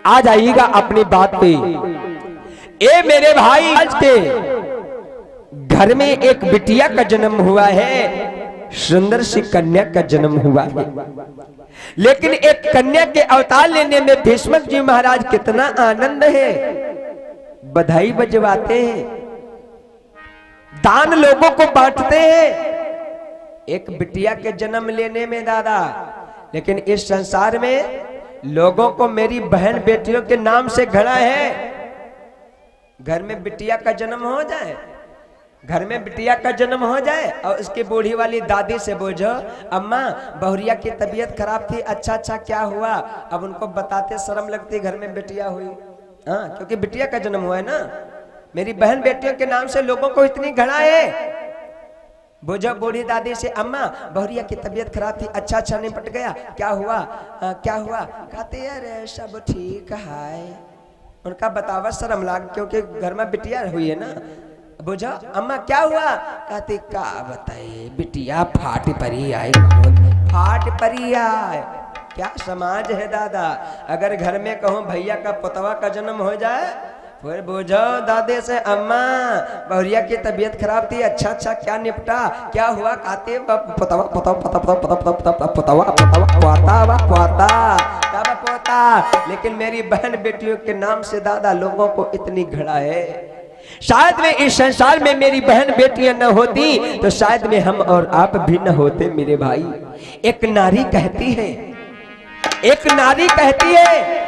आ जाइएगा अपनी बात पे। ए मेरे भाई, आज के घर में एक बिटिया का जन्म हुआ है, सुंदर सी कन्या का जन्म हुआ है। लेकिन एक कन्या के अवतार लेने में भीष्मक जी महाराज कितना आनंद है, बधाई बजवाते हैं, दान लोगों को बांटते हैं एक बिटिया के जन्म लेने में दादा। लेकिन इस संसार में लोगों को मेरी बहन बेटियों के नाम से घड़ा है। घर में बिटिया का जन्म हो जाए, घर में बिटिया का जन्म हो जाए और उसकी बूढ़ी वाली दादी से बोझो, अम्मा बहुरिया की तबीयत खराब थी, अच्छा क्या हुआ? अब उनको बताते शर्म लगती, घर में बिटिया हुई। हाँ, क्योंकि बिटिया का जन्म हुआ है ना। मेरी बहन बेटियों के नाम से लोगों को इतनी घड़ा है। बोझो बूढ़ी दादी से, अम्मा बहुरिया की तबीयत खराब थी, अच्छा निपट गया, क्या हुआ? क्या हुआ? कहते यार सब ठीक है। उनका बतावा शर्म लाग, क्योंकि घर में बिटिया हुई है ना। बोझो अम्मा क्या हुआ? कहते क्या बताए, बिटिया फाट परी आई, फाट परी आए। क्या समाज है दादा। अगर घर में कहूँ भैया का पुतवा का जन्म हो जाए, फिर बोझो दादे से, अम्मा बहुरिया की तबीयत खराब थी, अच्छा क्या निपटा, क्या हुआ? कहते पुतवा पोता। लेकिन मेरी बहन बेटियों के नाम से दादा लोगों को इतनी घड़ा है। शायद में इस संसार में मेरी बहन बेटियां न होती तो शायद में हम और आप भी न होते मेरे भाई। एक नारी कहती है, एक नारी कहती है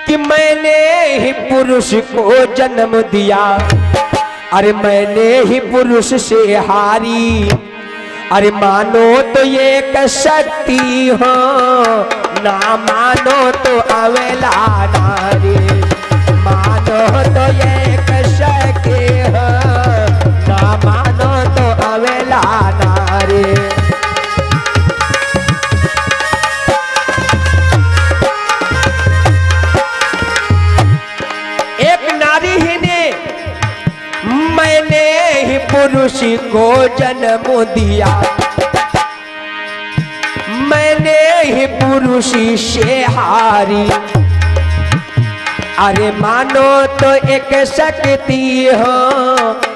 कि मैंने ही पुरुष को जन्म दिया, अरे मैंने ही पुरुष से हारी, अरे मानो तो एक शक्ति हो, ना मानो तो अवेला नारी, मानो तो एक शक्ति हो, ना मानो तो अवेला नारी। एक नारी ही ने मैंने ही पुरुष को जन्म दिया, मैंने ही पुरुष से हारी, अरे मानो तो एक शक्ति हो,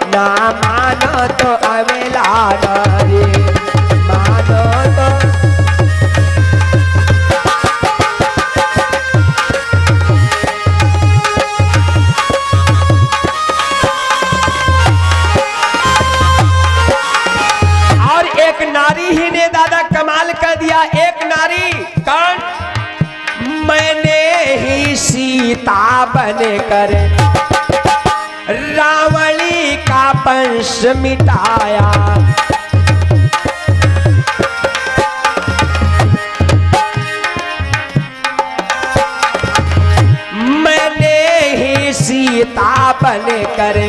ना मानो तो अवेला नारी, मानो तो। और एक नारी ही ने दादा कमाल कर दिया। एक नारी कौन? मैंने ही सीता बनकर रावणी का वंश मिटाया, मैंने ही सीता बनकर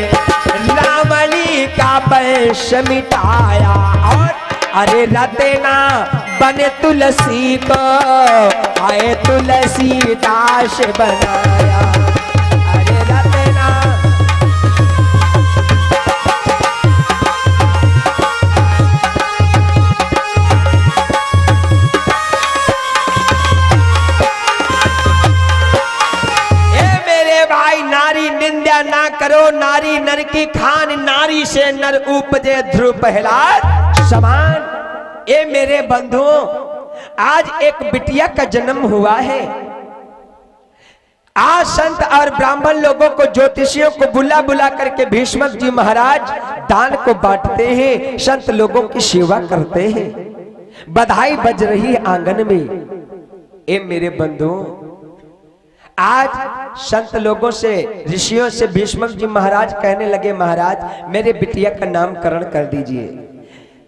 रावणी का वंश मिटाया। और अरे रतना बने तुलसी को, आए तुलसी दास बनाया, अरे रतना। ए मेरे भाई, नारी निंदा ना करो, नारी नर की खान, नारी से नर उपजे ध्रुव प्रहलाद समान। ए मेरे बंधुओं, आज एक बिटिया का जन्म हुआ है। आज संत और ब्राह्मण लोगों को, ज्योतिषियों को बुला बुला करके भीष्मक जी महाराज दान को बांटते हैं, संत लोगों की सेवा करते हैं, बधाई बज रही है आंगन में। ए मेरे बंधुओं, आज संत लोगों से, ऋषियों से भीष्मक जी महाराज कहने लगे, महाराज मेरे बिटिया का नामकरण कर दीजिए।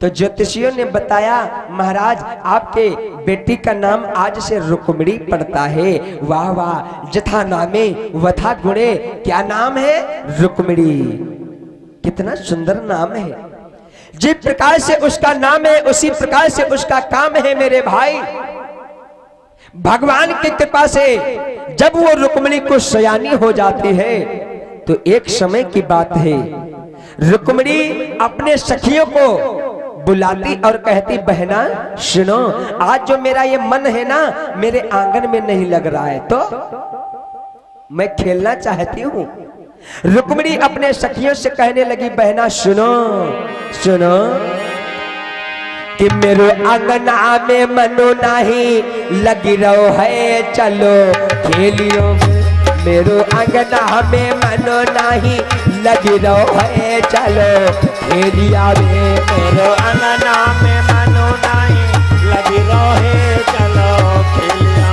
तो ज्योतिषियों ने बताया, महाराज आपके बेटी का नाम आज से रुक्मिणी पड़ता है। वाह वाह, जथा नामे वथा गुणे। क्या नाम है? रुक्मिणी। कितना सुंदर नाम है। जिस प्रकार से उसका नाम है उसी प्रकार से उसका काम है मेरे भाई। भगवान की कृपा से जब वो रुक्मिणी को सयानी हो जाती है तो एक समय की बात है, रुक्मिणी अपने सखियों को बुलाती और कहती बहना सुनो, आज जो मेरा ये मन है ना मेरे आंगन में नहीं लग रहा है, तो मैं खेलना चाहती हूँ। रुक्मिणी अपने सखियों से कहने लगी बहना सुनो सुनो कि मेरो अंगना में मनो नहीं लगी रहो है, चलो खेलियो मेरो अंगना में मनो नहीं लगी रहो है, चलो खेलिया वे मेरो अंगना में मनो नहीं लगी रहो है, चलो खेलिया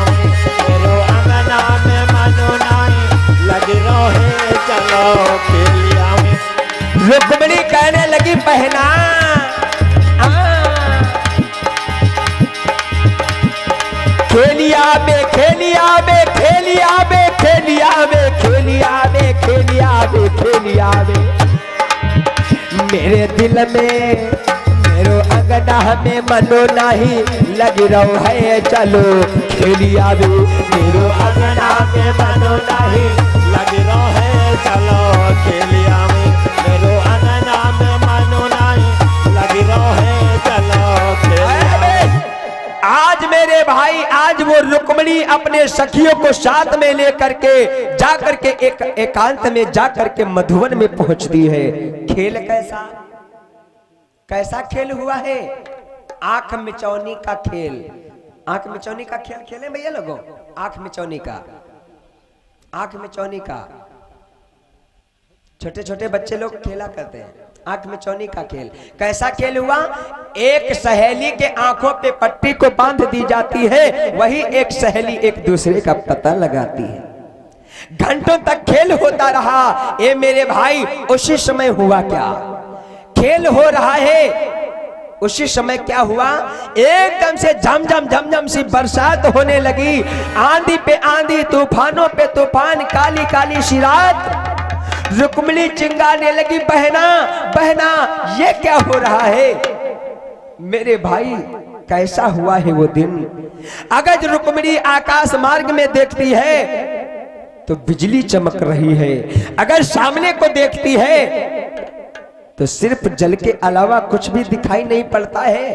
मेरो अंगना में मनो नहीं लगी रहो है, चलो खेलिया। रुक्मिणी कहने लगी बहना खेलिया बे खेलिया बे खेलिया बे खेलिया बे खेलिया बे खेलिया बे खेलिया बे मेरे दिल में मेरो अंगना में मनो नहीं लग रहो है, चलो खेलिया बे मेरो अंगना में मनो नहीं लग रहो है, चलो खेलिया मेरो अंगना में मनो नहीं लग रहो है, चलो खेलिया। आज मेरे भाई आज वो रुक्मिणी अपने सखियों को साथ में लेकर के जाकर के एक एकांत में जाकर के मधुवन में पहुंचती है। खेल कैसा कैसा खेल हुआ है, आंख मिचौनी का खेल। आंख मिचौनी का खेल खेले भैया लोगों, आंख मिचौनी का, आंख मिचौनी का छोटे छोटे बच्चे लोग खेला करते हैं आंख मिचौनी का खेल। कैसा खेल हुआ, एक सहेली के आंखों पे पट्टी को बांध दी जाती है, वही एक सहेली एक दूसरे का पता लगाती है। घंटों तक खेल होता रहा। ये मेरे भाई उसी समय हुआ क्या, खेल हो रहा है उसी समय क्या हुआ, एकदम से झमझम सी बरसात होने लगी। आंधी पे आंधी, तूफानों पे तूफान, काली काली सी रात। रुक्मिणी चिंगाने लगी बहना बहना ये क्या हो रहा है। मेरे भाई कैसा हुआ है वो दिन। अगर रुक्मिणी आकाश मार्ग में देखती है तो बिजली चमक रही है, अगर सामने को देखती है तो सिर्फ जल के अलावा कुछ भी दिखाई नहीं पड़ता है।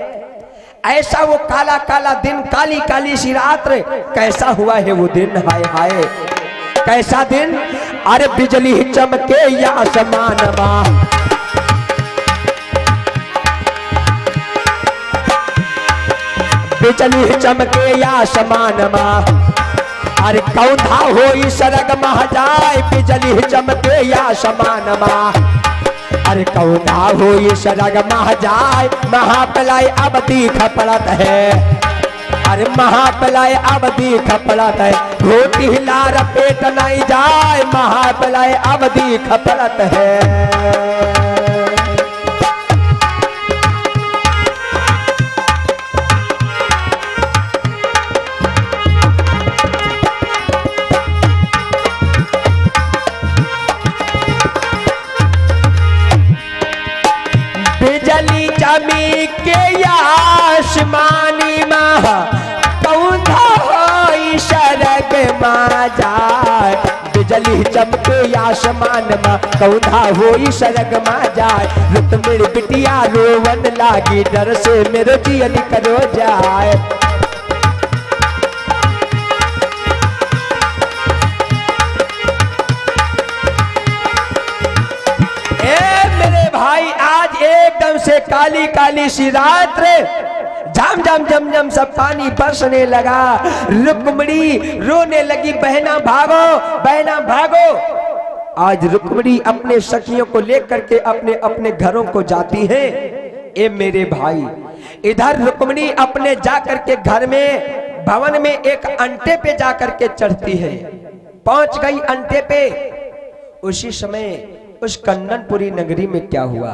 ऐसा वो काला काला दिन, काली काली सी रात, कैसा हुआ है वो दिन। हाय हाय कैसा दिन। अरे बिजली चमके या आसमान मां, बिजली चमके या आसमान मां, अरे कौंधा होई सरग मह जाए, बिजली चमके या आसमान मां, अरे कौंधा होई सरग मह जाए, महाप्रलय अब दीख पड़त है, अरे महाप्रलय अब दीख पड़त है, रोटी लार पेट नहीं जाए, महाप्रलय अब दीख पड़त है। बिजली चमके आसमानी माह, कौंधा होई सरग मां जाए, बिजली चमके आसमान मां, कौंधा होई सरग मां जाए, रुक्मिणी बिटिया रोवन लागी, डर से मेरो जियन करो जाए। भाई आज एकदम से काली काली सी रात रे, झम झम झम झम सब पानी बरसने लगा। रुक्मिणी रोने लगी बहना भागो बहना भागो। आज रुक्मिणी अपने सखियों को लेकर के अपने अपने घरों को जाती है। ए मेरे भाई इधर रुक्मिणी अपने जाकर के घर में भवन में एक अंटे पे जाकर के चढ़ती है। पहुंच गई अंटे पे। उसी समय उस कन्ननपुरी नगरी में क्या हुआ,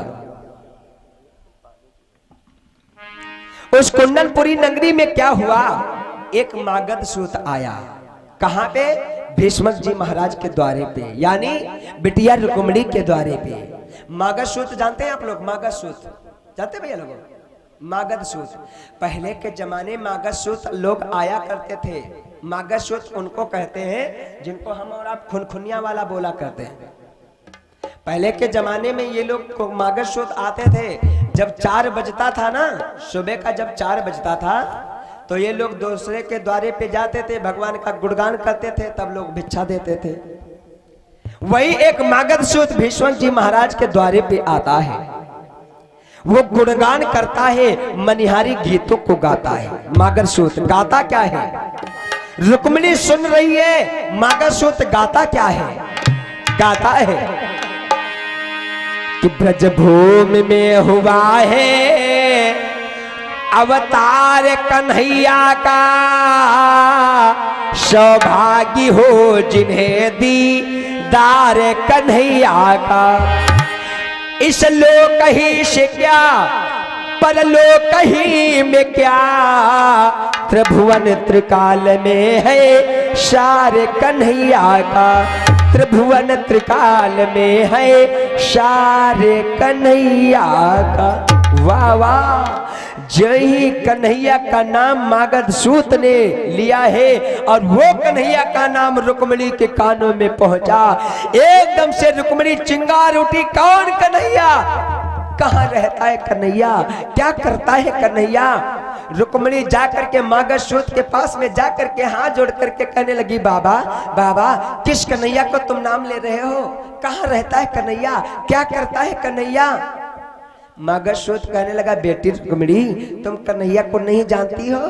उस कुंडनपुरी नगरी में क्या हुआ, एक मागध सूत आया। कहां पे, भीष्म जी महाराज के द्वारे पे, यानी बिटिया रुक्मिणी के द्वारे पे। मागध सूत जानते हैं आप लोग, मागध सूत जानते भैया लोगों, मागध सूत। पहले के जमाने मागध सूत लोग आया करते थे। मागध सूत उनको कहते हैं जिनको हम और आप खुनखुनिया वाला बोला करते हैं। पहले के जमाने में ये लोग मागध सूत आते थे, जब 4 बजता था ना, सुबह का जब 4 बजता था, तो ये लोग दूसरे के द्वारे पे जाते थे, भगवान का गुणगान करते थे, तब लोग भिक्षा देते थे। वही एक मागधसूत भीष्म जी महाराज के द्वारे पे आता है, वो गुणगान करता है, मनिहारी गीतों को गाता है। मागधसूत गाता क्या है? रुक्मिणी सुन रही है, मागधसूत गाता क्या है? गाता है कि ब्रजभूमि में हुआ है अवतार कन्हैया का, सौभाग्य हो जिन्हें दीदार कन्हैया का। इस लोक ही से क्या, परलोक ही में क्या, त्रिभुवन त्रिकाल में है सारे कन्हैया का। त्रिभुवन त्रिकाल में है सारे कन्हैया का। वाह वाह, जय कन्हैया का नाम मागधसूत ने लिया है और वो कन्हैया का नाम रुक्मिणी के कानों में पहुंचा। एकदम से रुक्मिणी चिंगार उठी, कौन कन्हैया, कहाँ रहता है कन्हैया, क्या करता है कन्हैया? रुक्मिणी जाकर के मागधसूत के पास में जाकर के हाथ जोड़ करके कहने लगी, बाबा बाबा, किस कन्हैया को तुम नाम ले रहे हो? कहाँ रहता है कन्हैया, क्या करता है कन्हैया? मागधसूत कहने लगा, बेटी रुक्मिणी, तुम कन्हैया को नहीं जानती हो?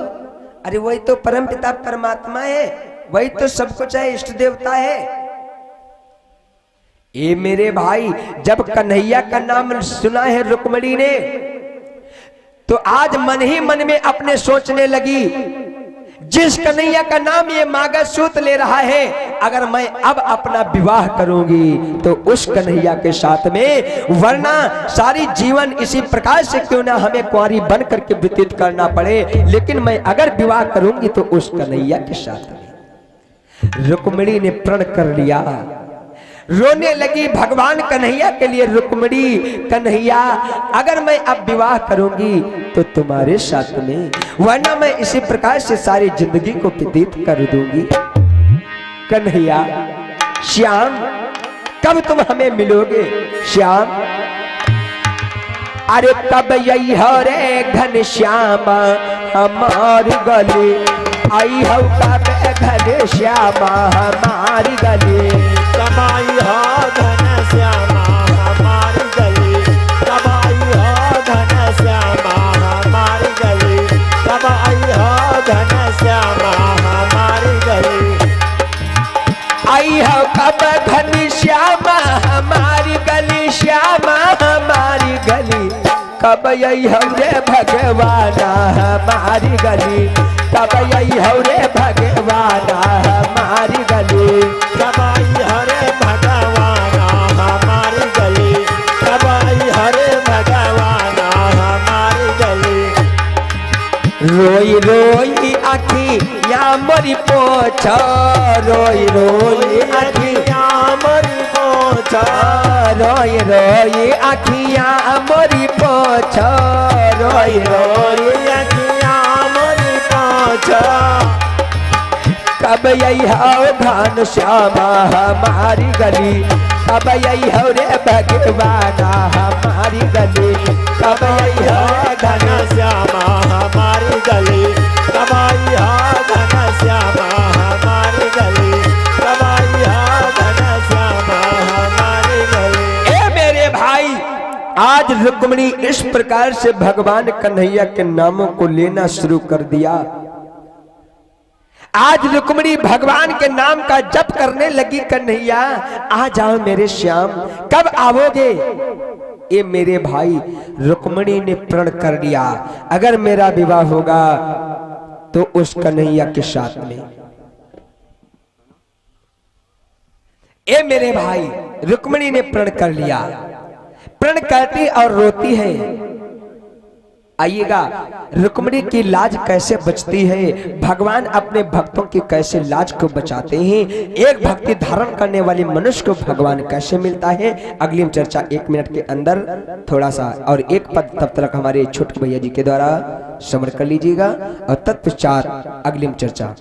अरे वही तो परम पिता परमात्मा है, वही तो सब कुछ है, इष्ट देवता है। ये मेरे भाई, जब कन्हैया का नाम सुना है रुक्मिणी ने, तो आज मन ही मन में अपने सोचने लगी, जिस कन्हैया का नाम ये मागधसूत ले रहा है, अगर मैं अब अपना विवाह करूंगी तो उस कन्हैया के साथ में, वरना सारी जीवन इसी प्रकार से क्यों ना हमें कुंवारी बन करके व्यतीत करना पड़े, लेकिन मैं अगर विवाह करूंगी तो उस कन्हैया के साथ में। रुक्मिणी ने प्रण कर लिया, रोने लगी भगवान कन्हैया के लिए। रुक्मिणी, कन्हैया, अगर मैं अब विवाह करूंगी तो तुम्हारे साथ में, वरना मैं इसी प्रकार से सारी जिंदगी को व्यतीत कर दूंगी। कन्हैया, श्याम, कब तुम हमें मिलोगे? श्याम, अरे कब यही हो रे घन श्याम हमारी गली, आई हो कब घन श्याम हमारी गली। कमाई हो धन श्यामा हमारी गली, कमाई हो धन श्यामा हमारी गली, कमाई हो धन श्यामा हमारी गली। आई हो कब घन श्यामा हमारी गली, श्यामा हमारी गली, कब यही हो रे भगवान हमारी गली, कब यही हो रे भगवान हमारी गली। कबाई हरे भगवान हमारी गली, कबाई हरे भगवान हमारी गली। रोई रोई आखियाँ मोरी पोछ, रोई रोई आखियाँ मोरी पोछ, रोई रोई आखियाँ मोरी पोछ, रोई रोई आखियाँ मोरी पोछ। कब यही हो घन श्यामा हमारी गली, कब यही हो रे भगवान हमारी गली, कब यही हो घन श्यामा हमारी गली, कबाई हो घन श्यामा हमारी गली, कबाई हो घन श्यामा हमारी गली। ए मेरे भाई, आज रुक्मिणी इस प्रकार से भगवान कन्हैया के नामों को लेना शुरू कर दिया। आज रुक्मिणी भगवान के नाम का जप करने लगी। कन्हैया, आ जाओ मेरे श्याम, कब आओगे? ये मेरे भाई, रुक्मिणी ने प्रण कर लिया, अगर मेरा विवाह होगा तो उस कन्हैया के साथ में। ए मेरे भाई, रुक्मिणी ने प्रण कर लिया। प्रण करती और रोती है। आइएगा, रुक्मिणी की लाज कैसे बचती है, भगवान अपने भक्तों की कैसे लाज को बचाते हैं, एक भक्ति धारण करने वाले मनुष्य को भगवान कैसे मिलता है, अगली चर्चा 1 मिनट के अंदर थोड़ा सा और एक पद तब तक हमारे छोटे भैया जी के द्वारा समर कर लीजिएगा और तत्पश्चात अगली चर्चा।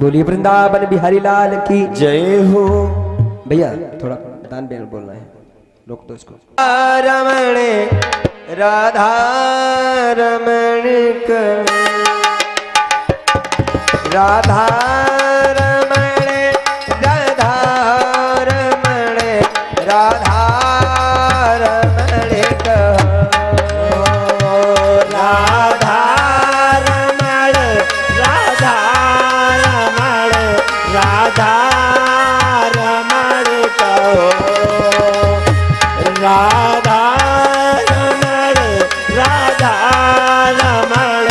बोलिए वृंदावन बिहारी लाल की जय हो। भैया थोड़ा दान बेन बोलना है। रोक दो इसको। रमण राधा रमण राधा रमण राधा रमण राधा रमण राधा रमण राधा रमण राधा रमण कहो राधा रमण राधा रमण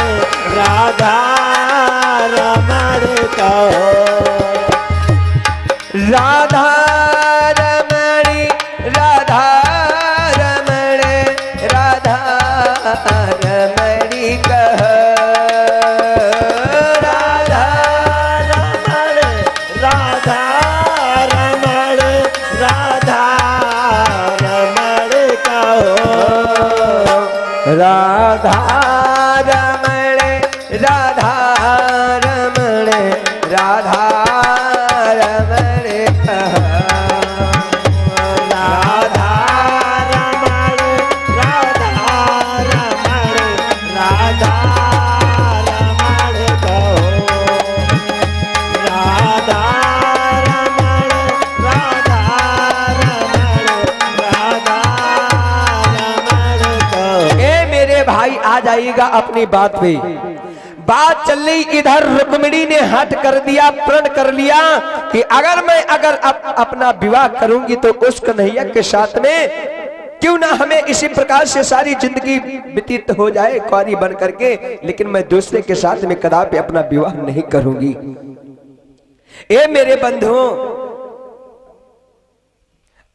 राधा रमण कहो राधा रमणी राधा रमण राधा रमणी कह राधा रमण राधा रमण राधा रमण कहो राधा रमण राधा रमण राधा रमण कह राधा रमण राधा रमण राधा रमण कहो राधा रमण राधा रमण राधा रमण कहो। ए मेरे भाई आ जाइएगा अपनी बात पे। बात चल रही इधर रुक्मिणी ने हट कर दिया, प्रण कर लिया कि अगर मैं अपना विवाह करूंगी तो उस कन्हैया के साथ में क्यों ना हमें इसी प्रकार से सारी जिंदगी व्यतीत हो जाए कुंवारी बन करके, लेकिन मैं दूसरे के साथ में कदापि अपना विवाह नहीं करूंगी। ए मेरे बंधुओं,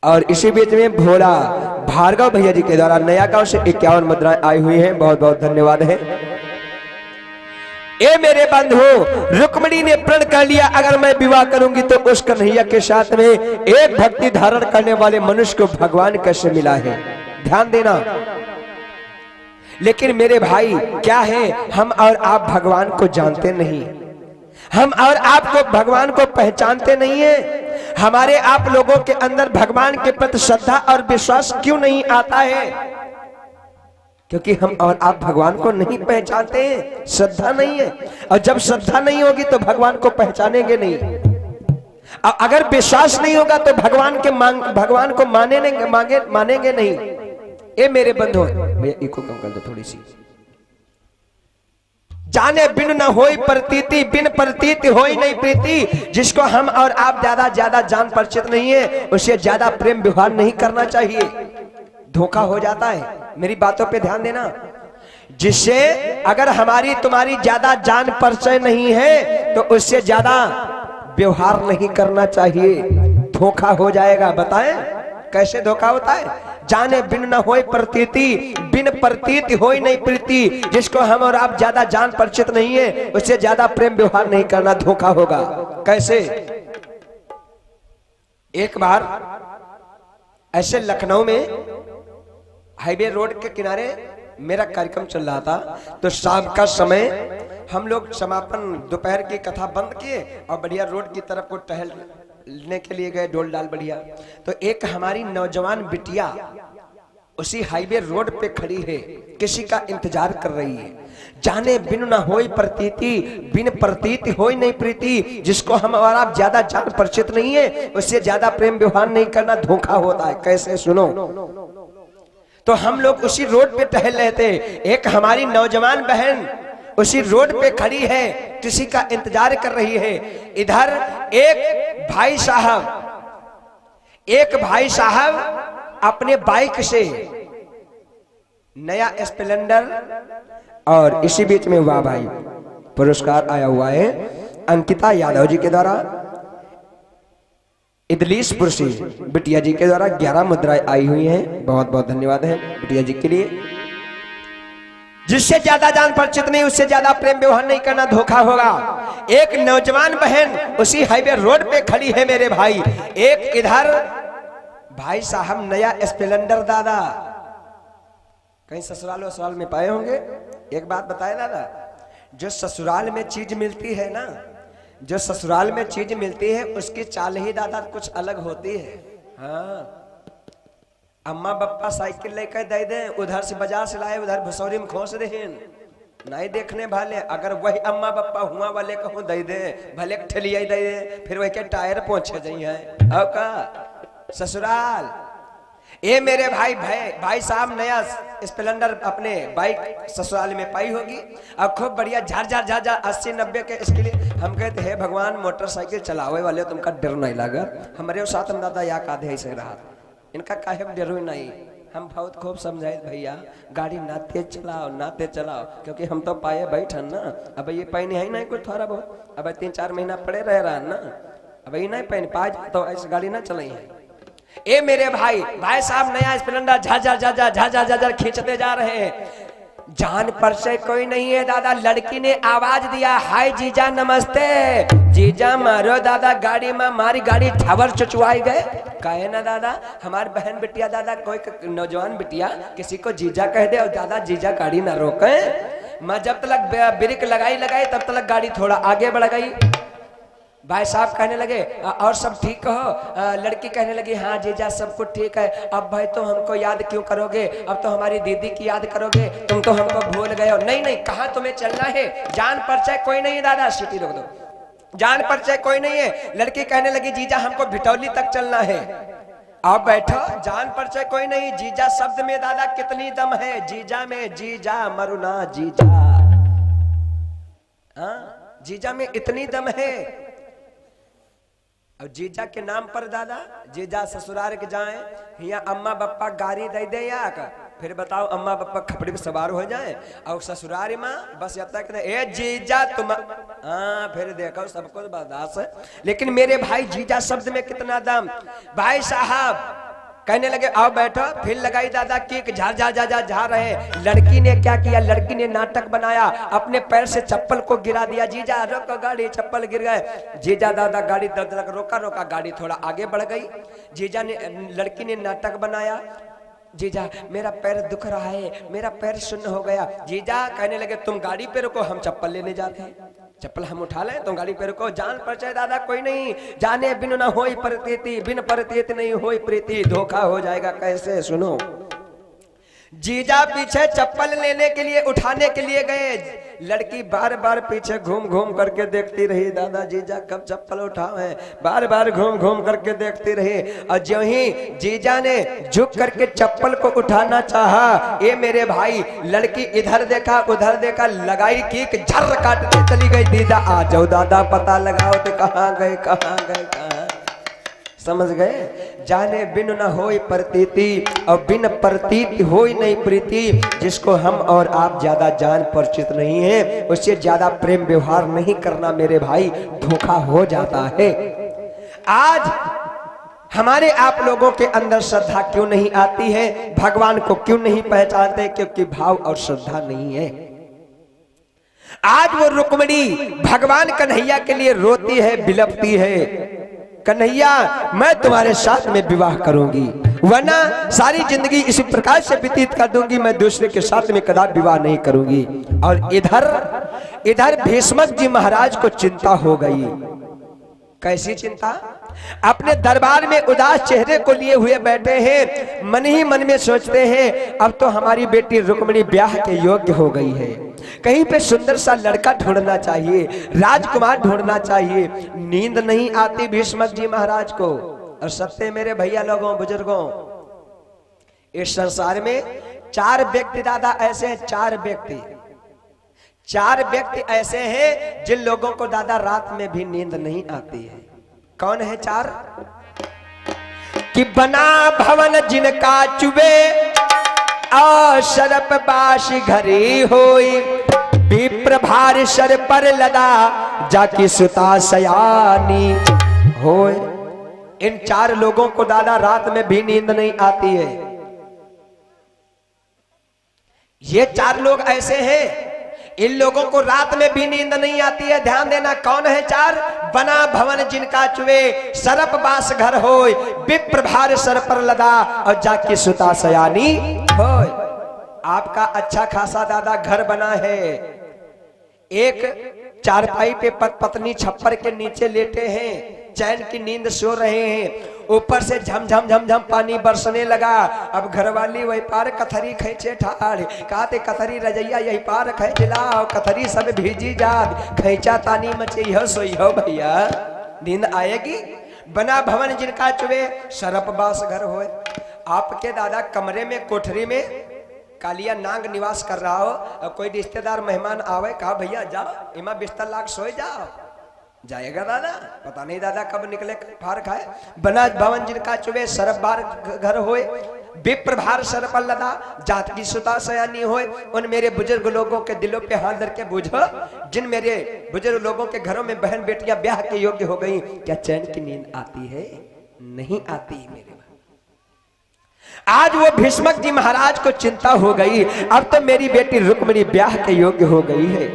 और इसी बीच में भोला भार्गव भैया जी के द्वारा नया गांव से 51 मुद्राएं आई हुई हैं, बहुत बहुत धन्यवाद है। ए मेरे बंधु, रुक्मिणी ने प्रण कर लिया अगर मैं विवाह करूंगी तो उस कन्हैया के साथ में एक भक्ति धारण करने वाले मनुष्य को भगवान कैसे मिला है, ध्यान देना। लेकिन मेरे भाई क्या है, हम और आप भगवान को जानते नहीं, हम और आपको भगवान को पहचानते नहीं है। हमारे आप लोगों के अंदर भगवान के प्रति श्रद्धा और विश्वास क्यों नहीं आता है? क्योंकि हम और आप भगवान को नहीं पहचानते हैं, श्रद्धा नहीं है। और जब श्रद्धा नहीं होगी तो भगवान को पहचानेंगे नहीं, और अगर विश्वास नहीं होगा तो भगवान को मानेंगे नहीं। ए मेरे बंधु, भैया इको कम कर दो थोड़ी सी। जाने बिन न होई प्रतीति, बिन प्रतीति होई नहीं प्रीति। जिसको हम और आप ज्यादा जान परिचित नहीं है, उससे ज्यादा प्रेम व्यवहार नहीं करना चाहिए, धोखा हो जाता है। मेरी बातों पे ध्यान देना। जिससे अगर हमारी तुम्हारी ज्यादा जान परिचय नहीं है तो उससे ज्यादा व्यवहार नहीं करना चाहिए, धोखा हो जाएगा। बताएं कैसे धोखा होता है? जाने बिन न होई प्रतीति, बिन प्रतीति होई नहीं प्रीति। जिसको हम और आप ज्यादा जान परिचित नहीं है उससे ज्यादा प्रेम व्यवहार नहीं करना, धोखा होगा। कैसे? एक बार ऐसे लखनऊ में हाईवे रोड के किनारे मेरा कार्यक्रम चल रहा था, तो शाम का समय हम लोग समापन दोपहर की कथा बंद किए और बढ़िया रोड की तरफ को टहलने के लिए गए, डोल डाल बढ़िया। तो एक हमारी नौजवान बिटिया उसी हाईवे रोड पे खड़ी है, किसी का इंतजार कर रही है। जाने बिन न होई प्रतीति, बिन प्रतीति होई नहीं प्रीति। जिसको हम और आप ज्यादा जान परिचित नहीं है उससे ज्यादा प्रेम व्यवहार नहीं करना, धोखा होता है। कैसे? सुनो। तो हम लोग उसी रोड पे टहल रहे थे, एक हमारी नौजवान बहन उसी रोड पे खड़ी है, किसी का इंतजार कर रही है। इधर एक भाई साहब अपने बाइक से नया स्प्लेंडर, और इसी बीच में वाह भाई पुरस्कार आया हुआ है अंकिता यादव जी के द्वारा, इदलीसपुर से बिटिया जी के द्वारा 11 मुद्राएं आई हुई हैं, बहुत बहुत धन्यवाद है बिटिया जी के लिए। जिससे ज्यादा जान परिचित नहीं उससे ज्यादा प्रेम व्यवहार नहीं करना, धोखा होगा। एक नौजवान बहन उसी हाईवे रोड पे खड़ी है मेरे भाई, एक इधर भाई साहब नया स्प्लेंडर। दादा कहीं ससुराल में पाए होंगे? एक बात बताए दादा, जो ससुराल में चीज मिलती है ना, जो ससुराल में चीज मिलती है उसकी चाल ही दादा कुछ अलग होती है। हाँ, अम्मा बप्पा साइकिल लेकर दे दे, उधर से बाजार से लाए, उधर भसौरी में खोस दे, नहीं देखने वाले। अगर वही अम्मा बप्पा हुआ वाले कहूँ दे दे, भले ठेलिया दे दे, फिर वही के टायर पहुंचे जाइए है का ससुराल। ये मेरे भाई साहब नया स्प्लेंडर अपने बाइक ससुराल में पाई होगी, अब खूब बढ़िया झार 80-90 के। इसके लिए हम कहते हैं भगवान मोटरसाइकिल चलावे वाले तुमका डर नहीं लगा। हमारे साथ हम दादा या काधे ऐसे रहा, इनका काहे डर नहीं। हम बहुत खूब समझाए भैया गाड़ी ना तेज चलाओ, क्योंकि हम तो पाए बैठन ना। अब ये पहने है नहीं कुछ थोड़ा बहुत, अब 3-4 महीना पड़े रह रहा ना, अब ये नहीं पहन पाए तो ऐसी गाड़ी ना चलाई है। ए मेरे भाई साहब नया स्प्लेंडर झा खींचते जा रहे हैं। जान पर से कोई नहीं है दादा, लड़की ने आवाज दिया, हाय जीजा नमस्ते। जीजा मारो दादा, गाड़ी में मारी, गाड़ी ठवर चुचवाई गए। कहे ना दादा हमारी बहन बिटिया, दादा कोई नौजवान बिटिया किसी को जीजा कह दे और दादा जीजा गाड़ी ना रोके। मैं जब तक ब्रेक लगाई तब तक गाड़ी थोड़ा आगे बढ़ गई। भाई साहब कहने लगे और सब ठीक हो? लड़की कहने लगी हाँ जीजा सब कुछ ठीक है। अब भाई तो हमको याद क्यों करोगे, अब तो हमारी दीदी की याद करोगे, तुम तो हमको भूल गए हो। नहीं कहाँ तुम्हें चलना है, जान परिचय कोई नहीं दादा, सीटी रोक दो, जान परिचय कोई नहीं है। लड़की कहने लगी जीजा हमको भिटौली तक चलना है। अब बैठो, जान परिचय कोई नहीं। जीजा शब्द में दादा कितनी दम है, जीजा में, जीजा मरुना जीजा, हाँ जीजा में इतनी दम है। और जीजा के नाम पर दादा जीजा ससुराल के जाए, यहाँ अम्मा बप्पा गाड़ी दे दे या फिर बताओ अम्मा बप्पा खपड़ी पे सवार हो जाए और ससुराल माँ बस यब तक ए जीजा तुम, हाँ फिर देखो सबको बर्दाश्त है। लेकिन मेरे भाई जीजा शब्द में कितना दम। भाई साहब कहने लगे आओ बैठो, फिर लगाई दादा किक, जा रहे। लड़की ने क्या किया, लड़की ने नाटक बनाया, अपने पैर से चप्पल को गिरा दिया। जीजा रोको गाड़ी, चप्पल गिर गए। जीजा दादा गाड़ी दर्द रोका, गाड़ी थोड़ा आगे बढ़ गई। जीजा ने, लड़की ने नाटक बनाया, जीजा मेरा पैर दुख रहा है, मेरा पैर शून्य हो गया। जीजा कहने लगे तुम गाड़ी पे रुको, हम चप्पल लेने जाते हैं, चप्पल हम उठा लें, तुम गाड़ी पे रुको। जान परिचय दादा कोई नहीं, जाने बिन न होई प्रतीति, बिन प्रतीति नहीं होई प्रीति। धोखा हो जाएगा कैसे, सुनो। जीजा पीछे चप्पल लेने के लिए, उठाने के लिए गए। लड़की बार बार पीछे घूम करके देखती रही, दादा जीजा कब चप्पल उठावे, बार बार घूम करके देखती रही। और जो ही जीजा ने झुक करके चप्पल को उठाना चाहा, ये मेरे भाई लड़की इधर देखा उधर देखा, लगाई किक, झर काटते चली गई। दीदा आ जाओ दादा, पता लगाओ तो कहाँ गए। समझ गए, जाने बिन न होई प्रतीति और बिन प्रतीति होई नहीं प्रीति। जिसको हम और आप ज्यादा जान परिचित नहीं है, उससे ज्यादा प्रेम व्यवहार नहीं करना मेरे भाई, धोखा हो जाता है। आज हमारे आप लोगों के अंदर श्रद्धा क्यों नहीं आती है, भगवान को क्यों नहीं पहचानते, क्योंकि भाव और श्रद्धा नहीं है। आज वो रुक्मिणी भगवान कन्हैया के लिए रोती है, बिलपती है, कन्हैया मैं तुम्हारे साथ में विवाह करूंगी, वरना सारी जिंदगी इसी प्रकार से व्यतीत कर दूंगी, मैं दूसरे के साथ में कदापि विवाह नहीं करूंगी। और इधर भीष्मक जी महाराज को चिंता हो गई। कैसी चिंता, अपने दरबार में उदास चेहरे को लिए हुए बैठे हैं, मन ही मन में सोचते हैं अब तो हमारी बेटी रुक्मिणी ब्याह के योग्य हो गई है, कहीं पे सुंदर सा लड़का ढूंढना चाहिए, राजकुमार ढूंढना चाहिए। नींद नहीं आती भीष्मक जी महाराज को। और सत्य मेरे भैया लोगों, बुजुर्गों, इस संसार में 4 व्यक्ति दादा ऐसे हैं, 4 व्यक्ति ऐसे हैं जिन लोगों को दादा रात में भी नींद नहीं आती है। कौन है 4? कि बना भवन जिनका चुबे और शरप बाशी घरी होई, विप्र भार सर पर लदा जाकी सुता सयानी होए। इन 4 लोगों को दादा रात में भी नींद नहीं आती है। ये 4 लोग ऐसे हैं, इन लोगों को रात में भी नींद नहीं आती है। ध्यान देना, कौन है 4? बना भवन जिनका चुवे, सरप बास घर होय, विप्र भार सर पर लदा और जाकी सुता सयानी होय। आपका अच्छा खासा दादा घर बना है, एक चारपाई पे पत्नी छप्पर के नीचे लेटे हैं, चैन की नींद सो रहे हैं। ऊपर से झम झम झम झम पानी बरसने लगा। अब घरवाली वही पार कथरी खींचे ठाड़, कहते कथरी रजैया यही पार खींच लाओ, कथरी सब भीजी जात, खींचा तानी मचे हो सोई हो भैया। नींद आएगी। बना भवन जिनका चुवे सरप बास घर होए। आपके दादा कमरे में कोठरी में कालिया नाग निवास कर रहा हो, अब कोई रिश्तेदार मेहमान आवे, कहा भैया जाओ इमा बिस्तर लाग सोए जाओ। जाएगा दादा? पता नहीं दादा कब निकले फार खाए। बना भवन जिनका चुवे सरप बार घर होए, विप्र भार सरप लदा, जात की सुता सयानी होए। उन मेरे बुजुर्ग लोगों के दिलों पे हाथ धर के बूझो, जिन मेरे बुजुर्ग लोगों के घरों में बहन बेटियां ब्याह के योग्य हो गई, क्या चैन की नींद आती है? नहीं आती मेरे। आज वो भीष्मक जी महाराज को चिंता हो गई, अब तो मेरी बेटी रुक्मिणी ब्याह के योग्य हो गई है।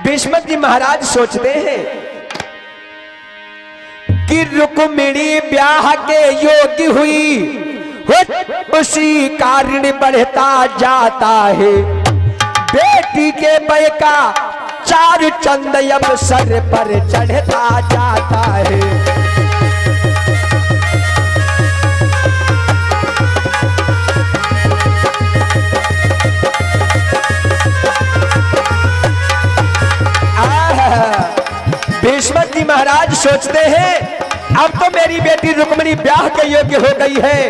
भीष्मक जी महाराज सोचते हैं कि रुक्मिणी ब्याह के योग्य हुई, उसी कारण बढ़ता जाता है बेटी के बय का चार चंद अब सर पर चढ़ता जाता है। भीष्मक जी महाराज सोचते हैं अब तो मेरी बेटी रुक्मिणी ब्याह के योग्य हो गई है।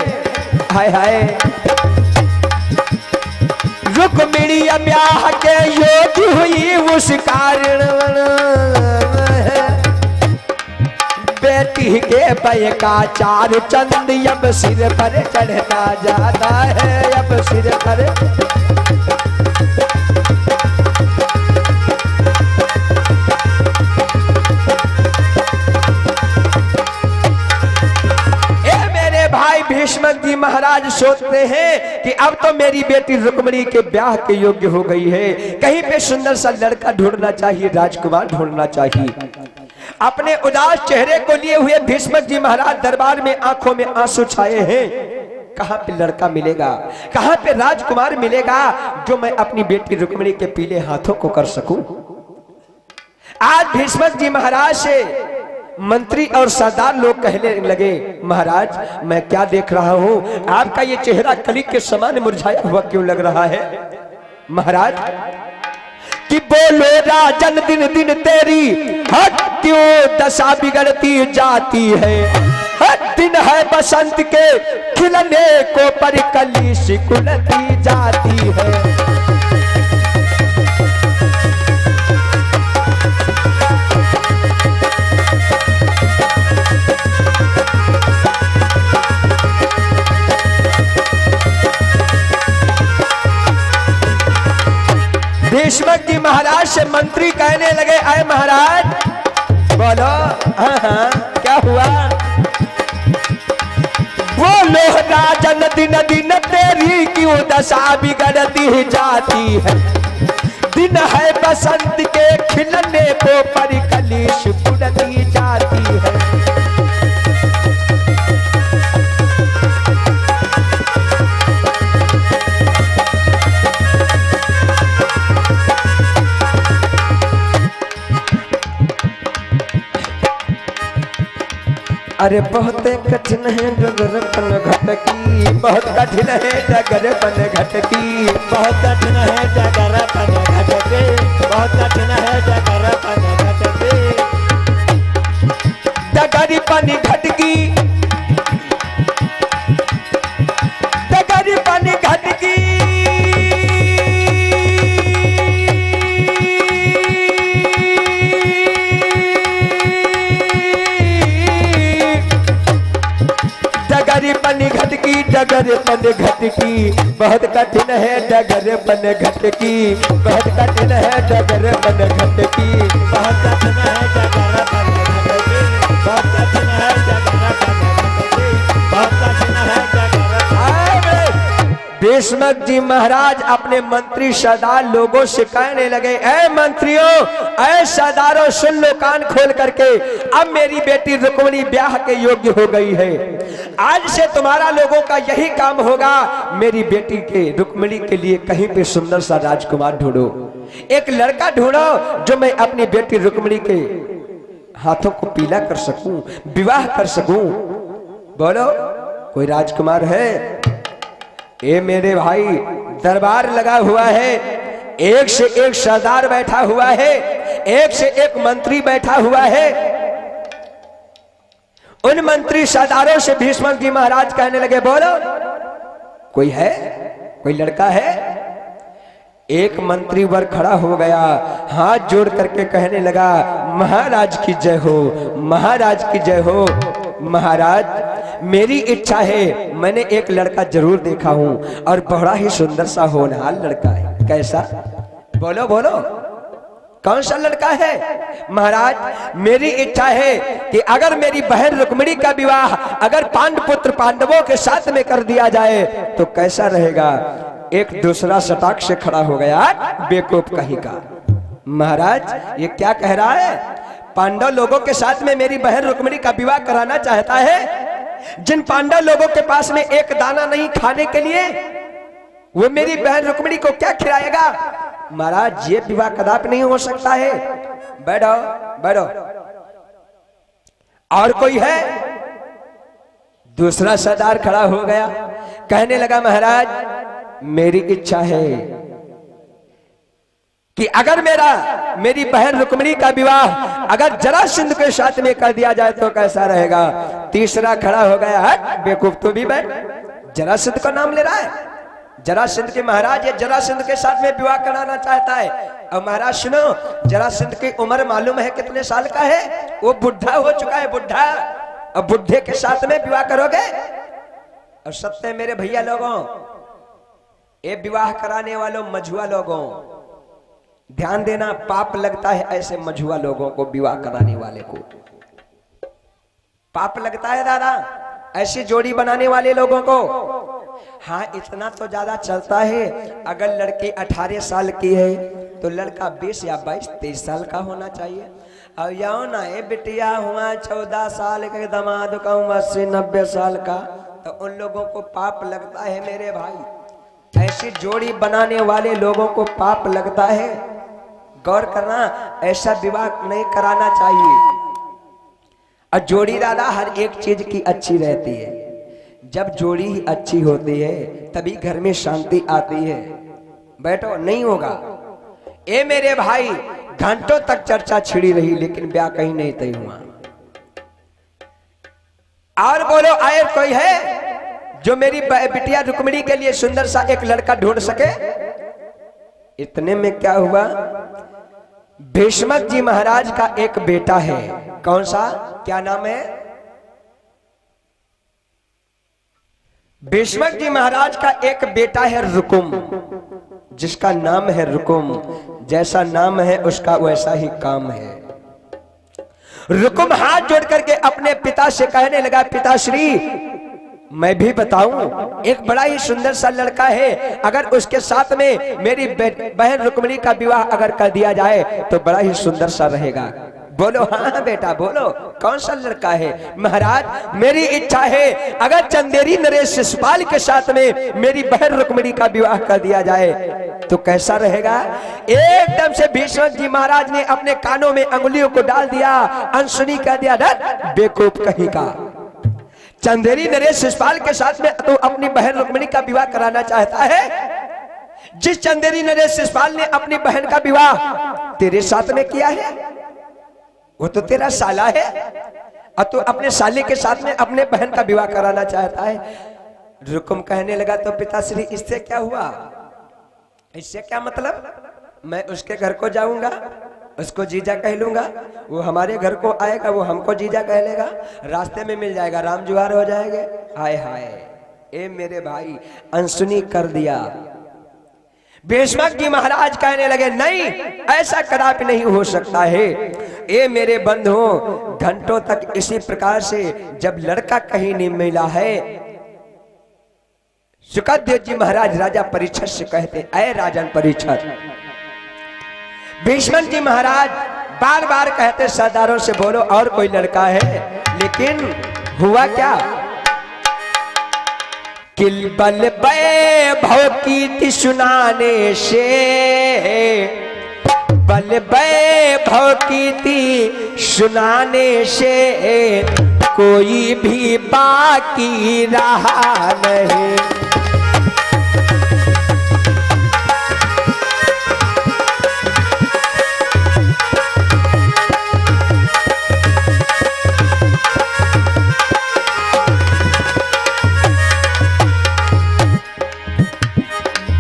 हाय हाय, रुक्मिणी ब्याह के योग्य हुई उस कारण बेटी के बय का चार चंद अब सिर पर चढ़ता जाता है, अब सिर पर। भीष्मक जी महाराज सोचते हैं कि अब तो मेरी बेटी रुक्मिणी के ब्याह के योग्य हो गई है, कहीं पे सुंदर सा लड़का ढूंढना चाहिए, राजकुमार ढूंढना चाहिए। अपने उदास चेहरे को लिए हुए भीष्मक जी महाराज दरबार में आंखों में आंसू छाए हैं। कहां पे लड़का मिलेगा, कहां पे राजकुमार मिलेगा जो मैं अपनी बेटी रुक्मिणी के पीले हाथों को कर सकूं। आज भीष्मक जी महाराज से मंत्री और सरदार लोग कहने लगे, महाराज मैं क्या देख रहा हूं, आपका ये चेहरा कली के समान मुरझाया हुआ क्यों लग रहा है? महाराज कि बोलो राजन दिन दिन तेरी हट क्यों दशा बिगड़ती जाती है, हर दिन है बसंत के खिलने को पर कली सिकुड़ती जाती है। भीष्मक जी महाराज से मंत्री कहने लगे, अरे महाराज बोलो, हाँ हाँ क्या हुआ? बोलो राजन दिन दिन तेरी क्यों दशा बिगड़ती जाती है, दिन है बसंत के खिलने को पर कली सिकुड़ती जाती है। अरे बहुत कठिन है डगर पन घटकी, बहुत कठिन है डगर पन घटकी, बहुत कठिन है डगर पन घटकी, बहुत कठिन है डगर पन घटकी, डगर पन घटकी, डगर पन घटकी, डगर पन घटकी, डगर पन घटकी, बहुत कठिन है डगर पन घटकी, बहुत कठिन है डगर पन घटकी, बहुत कठिन है डगर पन घटकी, बहुत कठिन है डगर पन घटकी, बहुत कठिन है डगर। भीष्मक जी महाराज अपने मंत्री सरदार लोगों से कहने लगे, ऐ मंत्रियों, ऐ सरदारों, सुन लो कान खोल करके, अब मेरी बेटी रुक्मिणी ब्याह के योग्य हो गई है। आज से तुम्हारा लोगों का यही काम होगा, मेरी बेटी के रुक्मिणी के लिए कहीं पे सुंदर सा राजकुमार ढूंढो, एक लड़का ढूंढो जो मैं अपनी बेटी रुक्मिणी के हाथों को पीला कर सकूं, विवाह कर सकूं। बोलो कोई राजकुमार है? ए मेरे भाई, दरबार लगा हुआ है, एक से एक सरदार बैठा हुआ है, एक से एक मंत्री बैठा हुआ है। उन मंत्री सरदारों से भीष्म जी महाराज कहने लगे, बोलो कोई है, कोई लड़का है? एक मंत्री वर खड़ा हो गया, हाथ जोड़ करके कहने लगा, महाराज की जय हो, महाराज की जय हो। महाराज मेरी इच्छा है, मैंने एक लड़का जरूर देखा हूं और बड़ा ही सुंदर सा होनहार लड़का है। कैसा? बोलो बोलो कौन सा लड़का है? महाराज मेरी इच्छा है कि अगर मेरी बहन रुक्मिणी का विवाह अगर पांडपुत्र पांडवों के साथ में कर दिया जाए तो कैसा रहेगा। एक दूसरा सटाक से खड़ा हो गया, बेवकूफ कहीं का। महाराज ये क्या कह रहा है? पांडव लोगों के साथ में मेरी बहन रुक्मिणी का विवाह कराना चाहता है? जिन पांडव लोगों के पास में एक दाना नहीं खाने के लिए, वो मेरी बहन रुक्मिणी को क्या खिलाएगा? महाराज ये विवाह कदापि नहीं हो सकता है। बैठो बैठो। और कोई है? दूसरा सरदार खड़ा हो गया, कहने लगा, महाराज मेरी इच्छा है कि अगर मेरी बहन रुक्मिणी का विवाह अगर जरासंध के साथ में कर दिया जाए तो कैसा रहेगा। तीसरा खड़ा हो गया, हट बेवकूफ तू भी बैठ, जरासंध का नाम ले रहा है। जरासंध के महाराज ये जरासंध के साथ में विवाह कराना चाहता है। और महाराज सुनो, जरासंध की उम्र मालूम है कितने साल का है? वो बुढ़ा हो चुका है, बुढ़ा। अब बुढ़े के साथ में विवाह करोगे? और सत्य मेरे भैया लोगों, ये विवाह कराने वालों मझुआ लोगों, ध्यान देना, पाप लगता है ऐसे मझुआ लोगों को, विवाह कराने वाले को पाप लगता है दादा, ऐसी जोड़ी बनाने वाले लोगों को। हाँ इतना तो ज्यादा चलता है, अगर लड़की 18 साल की है तो लड़का 20 या 22-23 साल का होना चाहिए। और यो ना ये बिटिया हुआ 14 साल के, दामाद का 80-90 साल का, तो उन लोगों को पाप लगता है मेरे भाई। ऐसी जोड़ी बनाने वाले लोगों को पाप लगता है। गौर करना, ऐसा विवाह नहीं कराना चाहिए। और जोड़ी दादा हर एक चीज की अच्छी रहती है। जब जोड़ी ही अच्छी होती है तभी घर में शांति आती है। बैठो, नहीं होगा। ए मेरे भाई, घंटों तक चर्चा छिड़ी रही लेकिन ब्याह कहीं नहीं तय हुआ। और बोलो आए कोई है जो मेरी बिटिया रुक्मिणी के लिए सुंदर सा एक लड़का ढूंढ सके? इतने में क्या हुआ, भीष्म जी महाराज का एक बेटा है। कौन सा, क्या नाम है? भीष्म जी महाराज का एक बेटा है रुकुम, जिसका नाम है रुकुम। जैसा नाम है उसका वैसा ही काम है। रुकुम हाथ जोड़ करके अपने पिता से कहने लगा, पिताश्री मैं भी बताऊं, एक बड़ा ही सुंदर सा लड़का है, अगर उसके साथ में मेरी बहन रुक्मिणी का विवाह अगर कर दिया जाए तो बड़ा ही सुंदर सा रहेगा। बोलो हाँ बेटा बोलो, कौन सा लड़का है? महाराज मेरी इच्छा है अगर चंदेरी नरेश शिशुपाल के साथ में मेरी बहन रुक्मिणी का विवाह कर दिया जाए तो कैसा रहेगा। एकदम से भीष्म जी महाराज ने अपने कानों में अंगुलियों को डाल दिया, अनसुनी कह दिया, बेवकूफ कहीं का। चंदेरी नरेश शिशुपाल के साथ में तो अपनी बहन रुक्मिणी का विवाह कराना चाहता है। जिस चंदेरी नरेश शिशुपाल ने अपनी बहन का विवाह तेरे साथ में किया है वो तो तेरा साला है, और तू अपने साले के साथ में अपने बहन का विवाह कराना चाहता है। रुकुम कहने लगा, तो पिताश्री इससे क्या हुआ, इससे क्या मतलब? मैं उसके घर को जाऊंगा, उसको जीजा कह लूंगा, वो हमारे घर को आएगा, वो हमको जीजा कह लेगा, रास्ते में मिल जाएगा, राम जुहार हो जाएंगे। हाय हाय, ए मेरे भाई, अनसुनी कर दिया। भीष्म जी महाराज कहने लगे, नहीं ऐसा कदापि नहीं हो सकता है। ए मेरे बंधुओं, घंटों तक इसी प्रकार से जब लड़का कहीं नहीं मिला है, सुखदेव जी महाराज राजा परीक्षित से कहते, अय राजन परीक्षित, भीष्म जी महाराज बार बार कहते सरदारों से, बोलो और कोई लड़का है, लेकिन हुआ क्या, किल बल वैभव कीर्ति सुनाने से, बल बल वैभव कीर्ति सुनाने से कोई भी बाकी रहा नहीं।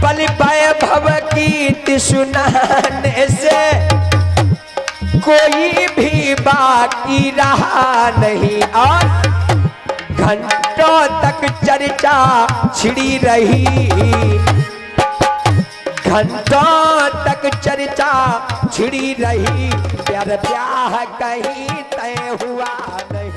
बल वैभव कीर्ति सुनाने से कोई भी बाकी रहा नहीं। और घंटों तक चर्चा छिड़ी रही, घंटों तक चर्चा छिड़ी रही, प्यार ब्याह कहीं तय हुआ नहीं।